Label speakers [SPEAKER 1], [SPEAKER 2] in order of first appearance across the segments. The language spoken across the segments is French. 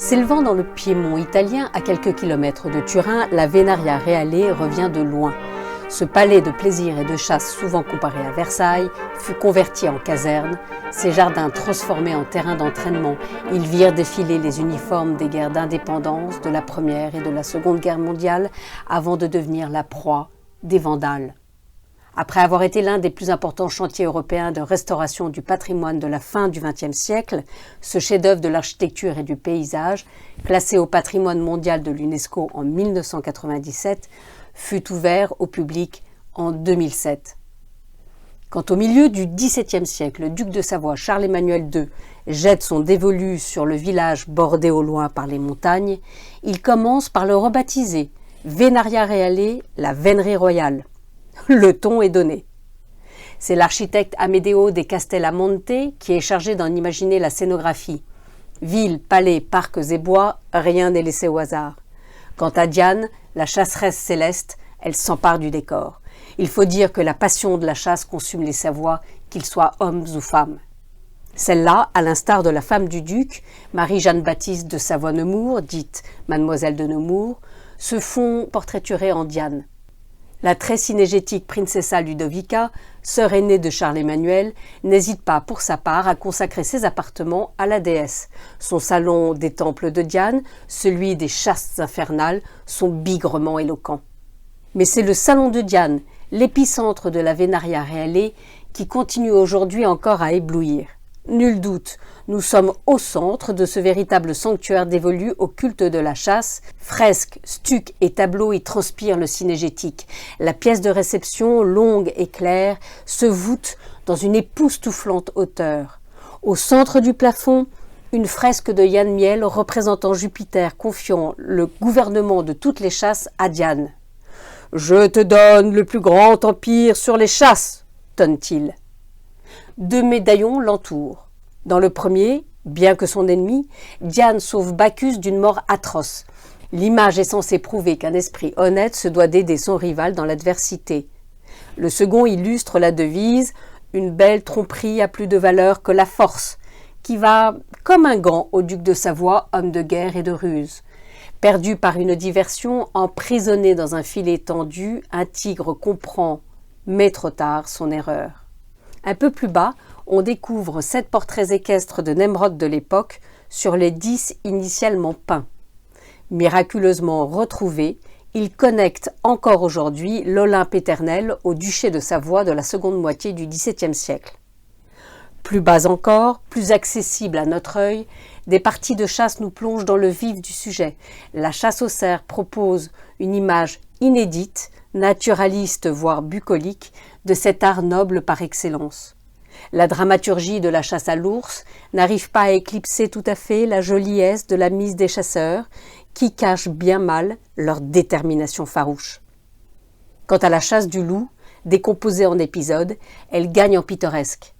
[SPEAKER 1] S'élevant dans le Piémont italien, à quelques kilomètres de Turin, la Venaria Reale revient de loin. Ce palais de plaisir et de chasse, souvent comparé à Versailles, fut converti en caserne. Ses jardins transformés en terrain d'entraînement, ils virent défiler les uniformes des guerres d'indépendance, de la Première et de la Seconde Guerre mondiale, avant de devenir la proie des Vandales. Après avoir été l'un des plus importants chantiers européens de restauration du patrimoine de la fin du XXe siècle, ce chef-d'œuvre de l'architecture et du paysage, classé au patrimoine mondial de l'UNESCO en 1997, fut ouvert au public en 2007. Quand au milieu du XVIIe siècle, le duc de Savoie Charles-Emmanuel II jette son dévolu sur le village bordé au loin par les montagnes, il commence par le rebaptiser Venaria Reale, la Vénerie royale. Le ton est donné. C'est l'architecte Amedeo de Castellamonte qui est chargé d'en imaginer la scénographie. Villes, palais, parcs et bois, rien n'est laissé au hasard. Quant à Diane, la chasseresse céleste, elle s'empare du décor. Il faut dire que la passion de la chasse consume les Savoies, qu'ils soient hommes ou femmes. Celle-là, à l'instar de la femme du duc, Marie-Jeanne-Baptiste de Savoie-Nemours, dite Mademoiselle de Nemours, se font portraiturer en Diane. La très synégétique Princessa Ludovica, sœur aînée de Charles-Emmanuel, n'hésite pas pour sa part à consacrer ses appartements à la déesse. Son salon des temples de Diane, celui des chasses infernales, sont bigrement éloquents. Mais c'est le salon de Diane, l'épicentre de la Venaria Reale, qui continue aujourd'hui encore à éblouir. Nul doute, nous sommes au centre de ce véritable sanctuaire dévolu au culte de la chasse. Fresques, stucs et tableaux y transpirent le synégétique. La pièce de réception, longue et claire, se voûte dans une époustouflante hauteur. Au centre du plafond, une fresque de Yann Miel représentant Jupiter confiant le gouvernement de toutes les chasses à Diane. « Je te donne le plus grand empire sur les chasses !» tonne-t-il. 2 médaillons l'entourent. Dans le premier, bien que son ennemi, Diane sauve Bacchus d'une mort atroce. L'image est censée prouver qu'un esprit honnête se doit d'aider son rival dans l'adversité. Le second illustre la devise « Une belle tromperie a plus de valeur que la force », qui va comme un gant au duc de Savoie, homme de guerre et de ruse. Perdu par une diversion, emprisonné dans un filet tendu, un tigre comprend, mais trop tard, son erreur. Un peu plus bas, on découvre 7 portraits équestres de Nemrod de l'époque sur les 10 initialement peints. Miraculeusement retrouvés, ils connectent encore aujourd'hui l'Olympe éternel au duché de Savoie de la seconde moitié du XVIIe siècle. Plus bas encore, plus accessible à notre œil, des parties de chasse nous plongent dans le vif du sujet. La chasse au cerf propose une image inédite, naturaliste voire bucolique, de cet art noble par excellence. La dramaturgie de la chasse à l'ours n'arrive pas à éclipser tout à fait la joliesse de la mise des chasseurs, qui cache bien mal leur détermination farouche. Quant à la chasse du loup, décomposée en épisodes, elle gagne en pittoresque.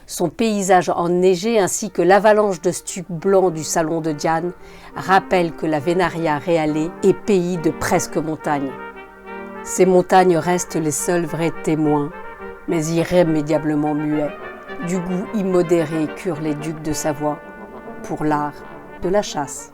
[SPEAKER 1] Son paysage enneigé ainsi que l'avalanche de stucs blancs du salon de Diane rappellent que la Venaria Reale est pays de presque montagnes. Ces montagnes restent les seuls vrais témoins, mais irrémédiablement muets, du goût immodéré qu'eurent les ducs de Savoie pour l'art de la chasse.